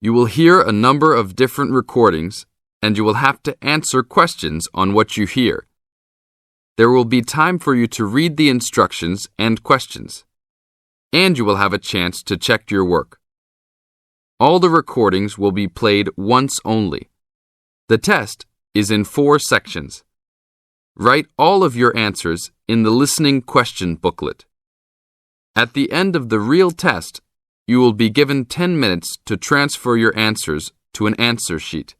You will hear a number of different recordings, and you will have to answer questions on what you hear. There will be time for you to read the instructions and questions, and you will have a chance to check your work. All the recordings will be played once only. The test is in 4 sections. Write all of your answers in the listening question booklet. At the end of the real test, you will be given 10 minutes to transfer your answers to an answer sheet.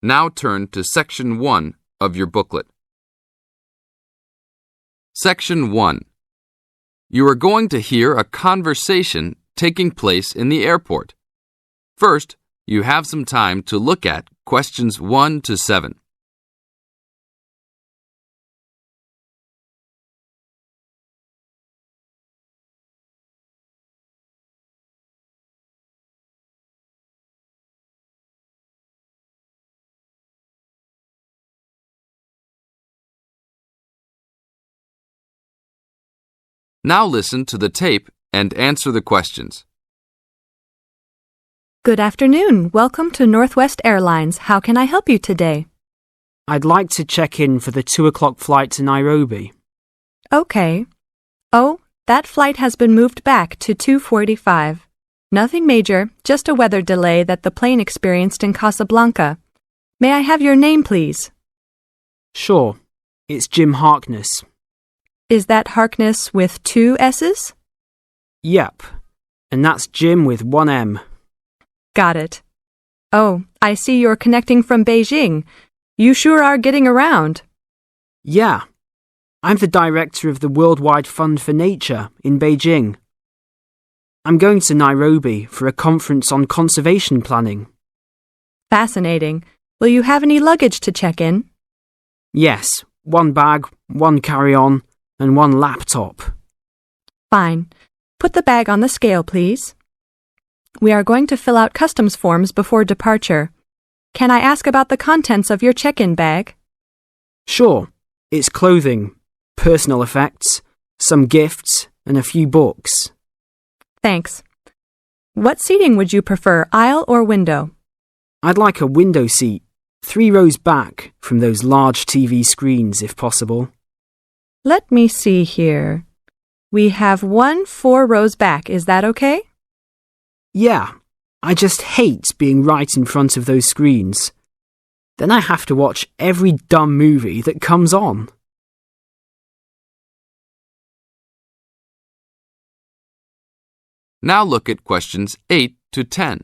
Now turn to Section 1 of your booklet. Section 1. You are going to hear a conversation taking place in the airport. First, you have some time to look at questions 1 to 7. Now listen to the tape and answer the questions. Good afternoon. Welcome to Northwest Airlines. How can I help you today? I'd like to check in for the 2:00 flight to Nairobi. Okay. Oh, that flight has been moved back to 2:45. Nothing major, just a weather delay that the plane experienced in Casablanca. May I have your name, please? Sure. It's Jim Harkness. Is that Harkness with 2 S's? Yep. And that's Jim with 1 M. Got it. Oh, I see you're connecting from Beijing. You sure are getting around. Yeah. I'm the director of the Worldwide Fund for Nature in Beijing. I'm going to Nairobi for a conference on conservation planning. Fascinating. Will you have any luggage to check in? Yes, 1 bag, 1 carry-on, and 1 laptop. Fine. Put the bag on the scale, please. We are going to fill out customs forms before departure. Can I ask about the contents of your check-in bag? Sure. It's clothing, personal effects, some gifts, and a few books. Thanks. What seating would you prefer, aisle or window? I'd like a window seat, 3 rows back from those large TV screens if possible. Let me see here. We have 1 4 rows back. Is that okay? Yeah, I just hate being right in front of those screens. Then I have to watch every dumb movie that comes on. Now look at questions 8 to 10.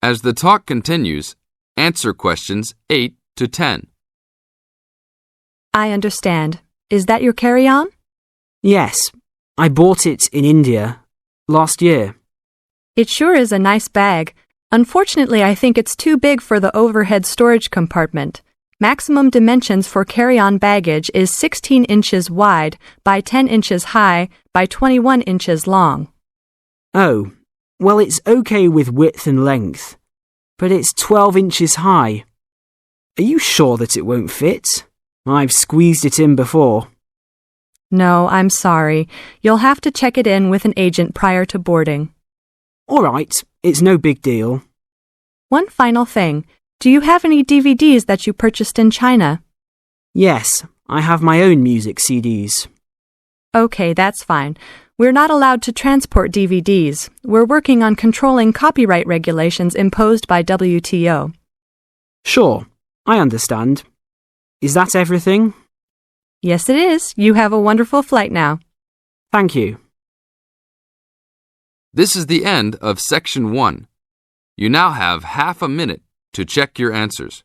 As the talk continues, answer questions 8 to 10. I understand. Is that your carry-on? Yes, I bought it in India last year. It sure is a nice bag. Unfortunately, I think it's too big for the overhead storage compartment. Maximum dimensions for carry-on baggage is 16 inches wide by 10 inches high by 21 inches long. Oh, well, it's okay with width and length, but it's 12 inches high. Are you sure that it won't fit? I've squeezed it in before. No, I'm sorry. You'll have to check it in with an agent prior to boarding. All right, it's no big deal. One final thing. Do you have any DVDs that you purchased in China? Yes, I have my own music CDs. Okay, that's fine. We're not allowed to transport DVDs. We're working on controlling copyright regulations imposed by WTO. Sure, I understand. Is that everything? Yes, it is. You have a wonderful flight now. Thank you. This is the end of Section 1. You now have half a minute to check your answers.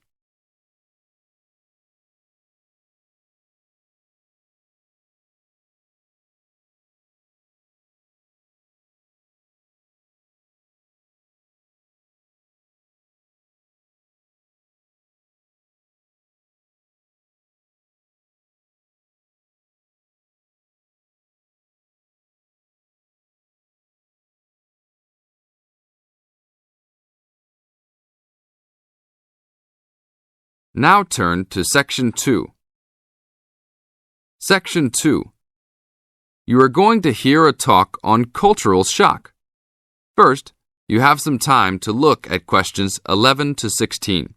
Now turn to Section 2. Section 2. You are going to hear a talk on cultural shock. First, you have some time to look at questions 11 to 16.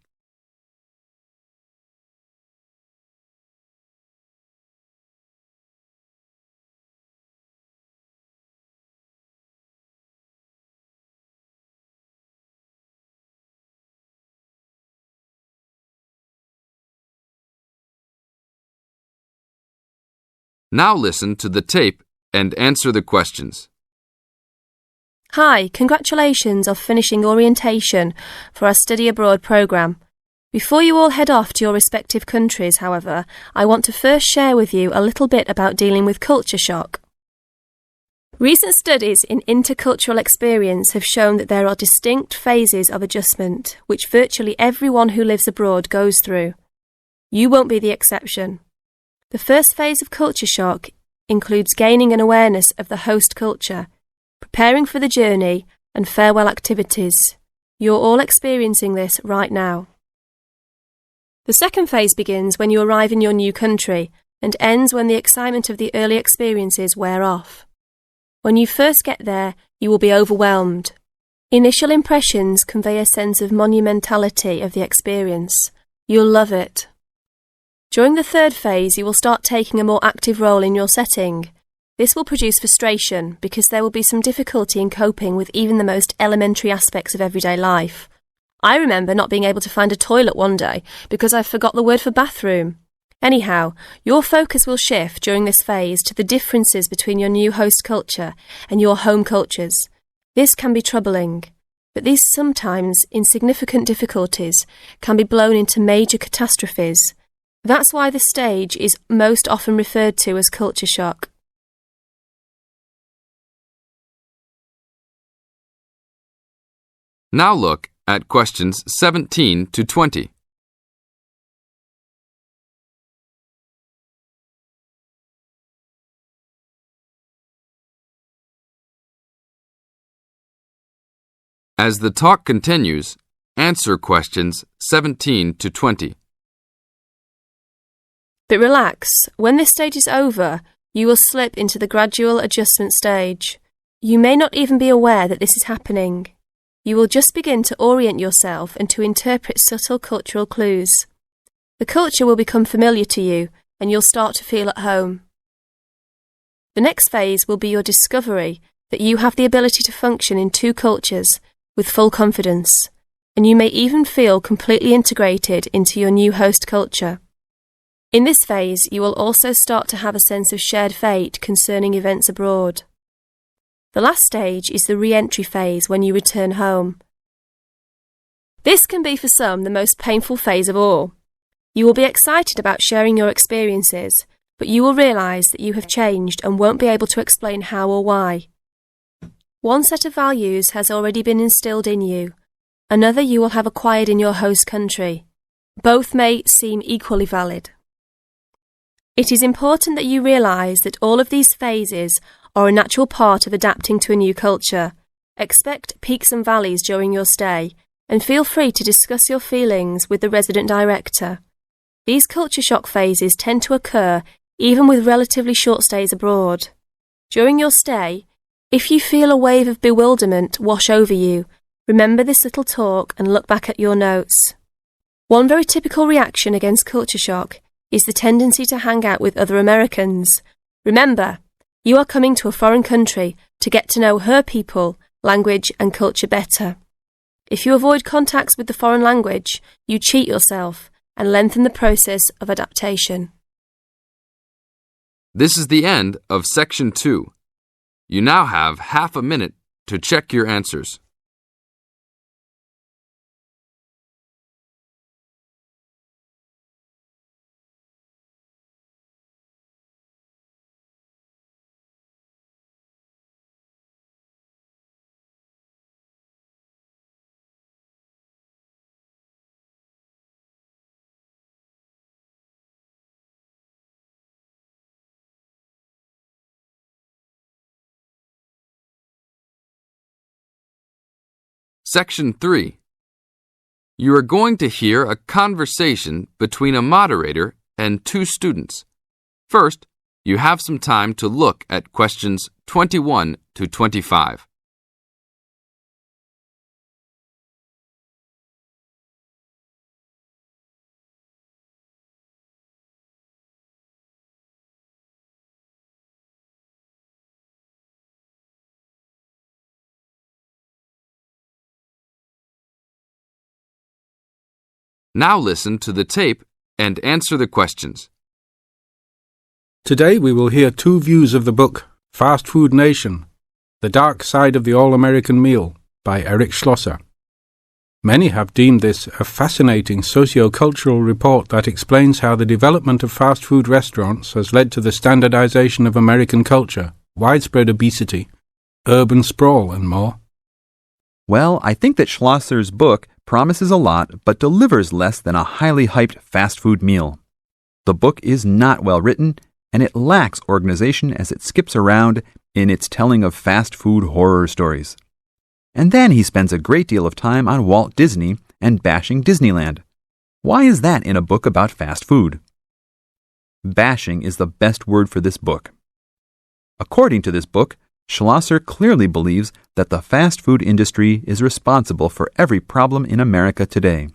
Now listen to the tape and answer the questions. Hi, congratulations on finishing orientation for our study abroad programme. Before you all head off to your respective countries, however, I want to first share with you a little bit about dealing with culture shock. Recent studies in intercultural experience have shown that there are distinct phases of adjustment which virtually everyone who lives abroad goes through. You won't be the exception. The first phase of culture shock includes gaining an awareness of the host culture, preparing for the journey, and farewell activities. You're all experiencing this right now. The second phase begins when you arrive in your new country and ends when the excitement of the early experiences wear off. When you first get there, you will be overwhelmed. Initial impressions convey a sense of monumentality of the experience. You'll love it. During the third phase, you will start taking a more active role in your setting. This will produce frustration because there will be some difficulty in coping with even the most elementary aspects of everyday life. I remember not being able to find a toilet one day because I forgot the word for bathroom. Anyhow, your focus will shift during this phase to the differences between your new host culture and your home cultures. This can be troubling, but these sometimes insignificant difficulties can be blown into major catastrophes. That's why this stage is most often referred to as culture shock. Now look at questions 17 to 20. As the talk continues, answer questions 17 to 20. But relax, when this stage is over, you will slip into the gradual adjustment stage. You may not even be aware that this is happening. You will just begin to orient yourself and to interpret subtle cultural clues. The culture will become familiar to you and you'll start to feel at home. The next phase will be your discovery that you have the ability to function in two cultures with full confidence, and you may even feel completely integrated into your new host culture. In this phase, you will also start to have a sense of shared fate concerning events abroad. The last stage is the re-entry phase when you return home. This can be for some the most painful phase of all. You will be excited about sharing your experiences, but you will realise that you have changed and won't be able to explain how or why. One set of values has already been instilled in you, another you will have acquired in your host country. Both may seem equally valid. It is important that you realise that all of these phases are a natural part of adapting to a new culture. Expect peaks and valleys during your stay, and feel free to discuss your feelings with the resident director. These culture shock phases tend to occur even with relatively short stays abroad. During your stay, if you feel a wave of bewilderment wash over you, remember this little talk and look back at your notes. One very typical reaction against culture shock is the tendency to hang out with other Americans. Remember, you are coming to a foreign country to get to know her people, language and culture better. If you avoid contacts with the foreign language, you cheat yourself and lengthen the process of adaptation. This is the end of Section 2. You now have half a minute to check your answers. Section 3. You are going to hear a conversation between a moderator and two students. First, you have some time to look at questions 21 to 25. Now listen to the tape and answer the questions. Today we will hear two views of the book Fast Food Nation, The Dark Side of the All-American Meal by Eric Schlosser. Many have deemed this a fascinating socio-cultural report that explains how the development of fast food restaurants has led to the standardization of American culture, widespread obesity, urban sprawl and more. Well, I think that Schlosser's book promises a lot but delivers less than a highly hyped fast food meal. The book is not well written, and it lacks organization as it skips around in its telling of fast food horror stories. And then he spends a great deal of time on Walt Disney and bashing Disneyland. Why is that in a book about fast food? Bashing is the best word for this book. According to this book, Schlosser clearly believes that the fast food industry is responsible for every problem in America today.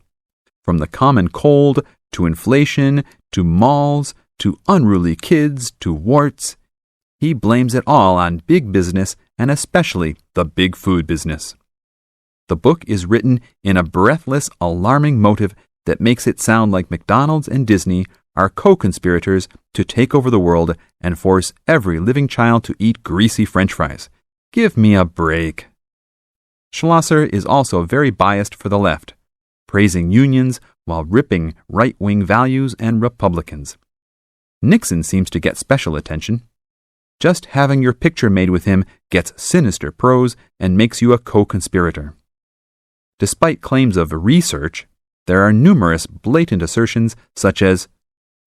From the common cold, to inflation, to malls, to unruly kids, to warts, he blames it all on big business and especially the big food business. The book is written in a breathless, alarming motive that makes it sound like McDonald's and Disney are co-conspirators to take over the world and force every living child to eat greasy French fries. Give me a break. Schlosser is also very biased for the left, praising unions while ripping right-wing values and Republicans. Nixon seems to get special attention. Just having your picture made with him gets sinister prose and makes you a co-conspirator. Despite claims of research, there are numerous blatant assertions such as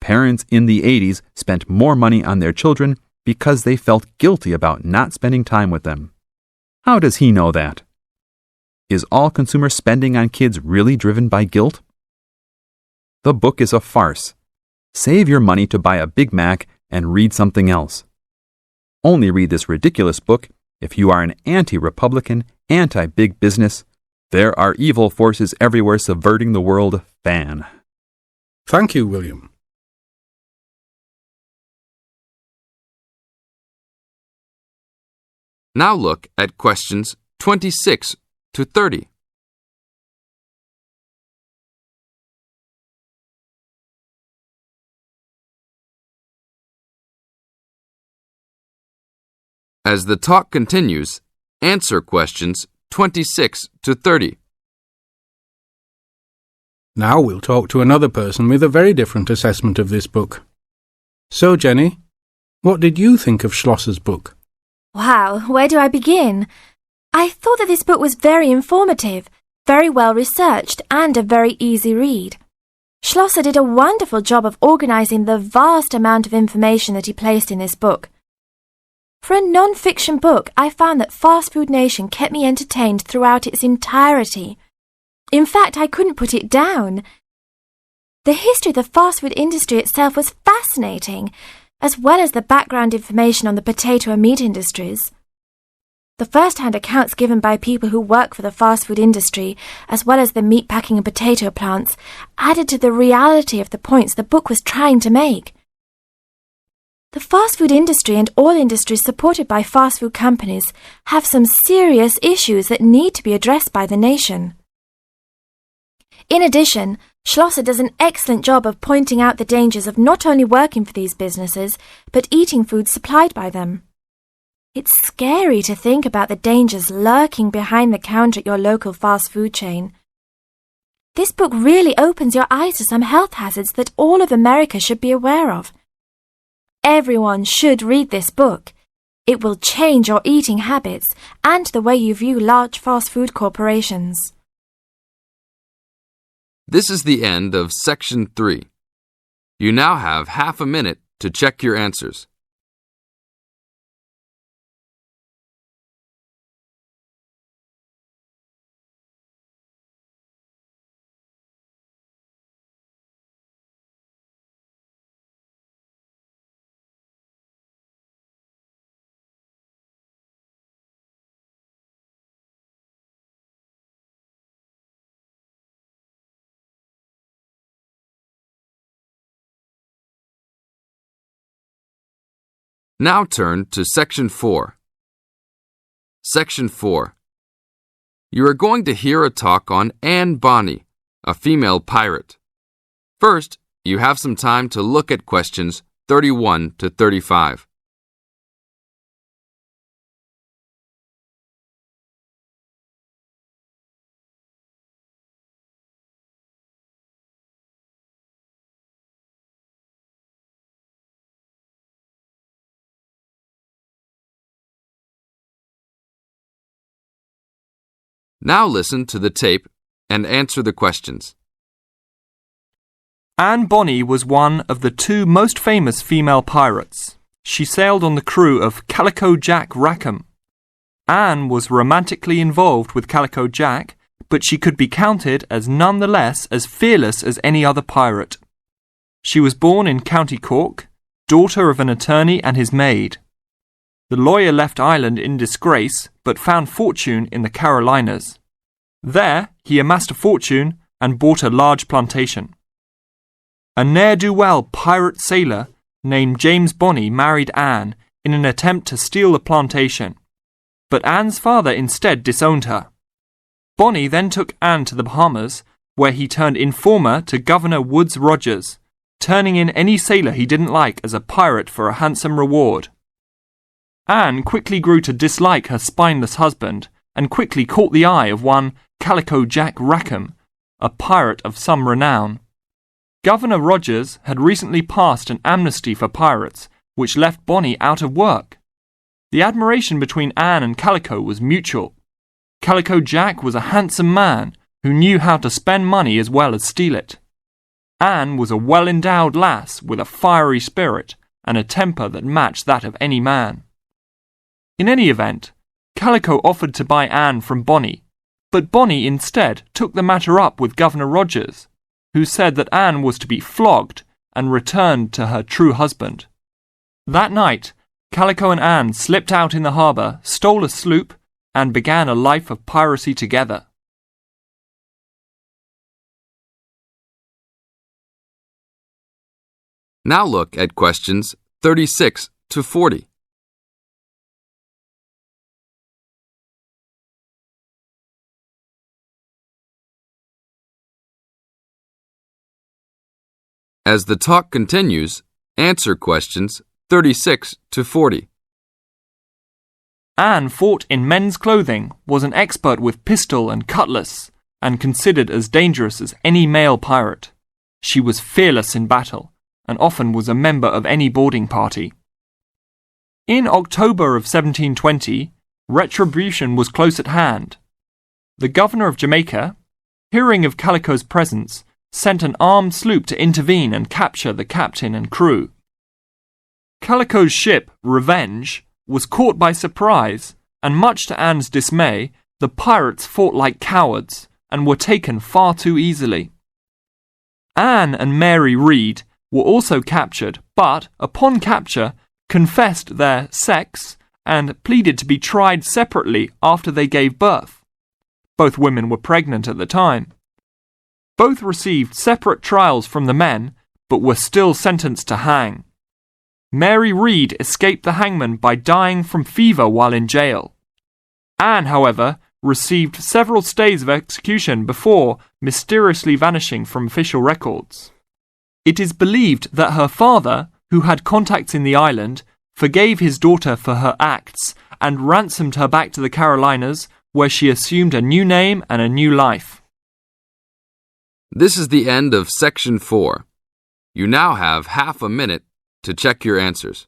parents in the 80s spent more money on their children because they felt guilty about not spending time with them. How does he know that? Is all consumer spending on kids really driven by guilt? The book is a farce. Save your money to buy a Big Mac and read something else. Only read this ridiculous book if you are an anti-Republican, anti-big business, there are evil forces everywhere subverting the world fan. Thank you, William. Now look at questions 26 to 30. As the talk continues, answer questions 26 to 30. Now we'll talk to another person with a very different assessment of this book. So, Jenny, what did you think of Schlosser's book? Wow, where do I begin? I thought that this book was very informative, very well researched, and a very easy read. Schlosser did a wonderful job of organizing the vast amount of information that he placed in this book. For a non-fiction book, I found that Fast Food Nation kept me entertained throughout its entirety. In fact, I couldn't put it down. The history of the fast food industry itself was fascinating, as well as the background information on the potato and meat industries. The first-hand accounts given by people who work for the fast food industry, as well as the meatpacking and potato plants, added to the reality of the points the book was trying to make. The fast food industry and all industries supported by fast food companies have some serious issues that need to be addressed by the nation. In addition, Schlosser does an excellent job of pointing out the dangers of not only working for these businesses, but eating food supplied by them. It's scary to think about the dangers lurking behind the counter at your local fast food chain. This book really opens your eyes to some health hazards that all of America should be aware of. Everyone should read this book. It will change your eating habits and the way you view large fast food corporations. This is the end of Section 3. You now have half a minute to check your answers. Now turn to Section 4. Section 4. You are going to hear a talk on Anne Bonny, a female pirate. First, you have some time to look at questions 31 to 35. Now listen to the tape and answer the questions. Anne Bonny was one of the two most famous female pirates. She sailed on the crew of Calico Jack Rackham. Anne was romantically involved with Calico Jack, but she could be counted as none the less as fearless as any other pirate. She was born in County Cork, daughter of an attorney and his maid. The lawyer left Ireland in disgrace, but found fortune in the Carolinas. There, he amassed a fortune and bought a large plantation. A ne'er-do-well pirate sailor named James Bonny married Anne in an attempt to steal the plantation, but Anne's father instead disowned her. Bonny then took Anne to the Bahamas, where he turned informer to Governor Woodes Rogers, turning in any sailor he didn't like as a pirate for a handsome reward. Anne quickly grew to dislike her spineless husband and quickly caught the eye of one Calico Jack Rackham, a pirate of some renown. Governor Rogers had recently passed an amnesty for pirates, which left Bonny out of work. The admiration between Anne and Calico was mutual. Calico Jack was a handsome man who knew how to spend money as well as steal it. Anne was a well-endowed lass with a fiery spirit and a temper that matched that of any man. In any event, Calico offered to buy Anne from Bonny, but Bonny instead took the matter up with Governor Rogers, who said that Anne was to be flogged and returned to her true husband. That night, Calico and Anne slipped out in the harbour, stole a sloop, and began a life of piracy together. Now look at questions 36 to 40. As the talk continues, answer questions 36 to 40. Anne fought in men's clothing, was an expert with pistol and cutlass, and considered as dangerous as any male pirate. She was fearless in battle, and often was a member of any boarding party. In October of 1720, retribution was close at hand. The governor of Jamaica, hearing of Calico's presence, sent an armed sloop to intervene and capture the captain and crew. Calico's ship, Revenge, was caught by surprise, and much to Anne's dismay, the pirates fought like cowards and were taken far too easily. Anne and Mary Read were also captured, but, upon capture, confessed their sex and pleaded to be tried separately after they gave birth. Both women were pregnant at the time. Both received separate trials from the men, but were still sentenced to hang. Mary Read escaped the hangman by dying from fever while in jail. Anne, however, received several stays of execution before mysteriously vanishing from official records. It is believed that her father, who had contacts in the island, forgave his daughter for her acts and ransomed her back to the Carolinas, where she assumed a new name and a new life. This is the end of Section 4. You now have half a minute to check your answers.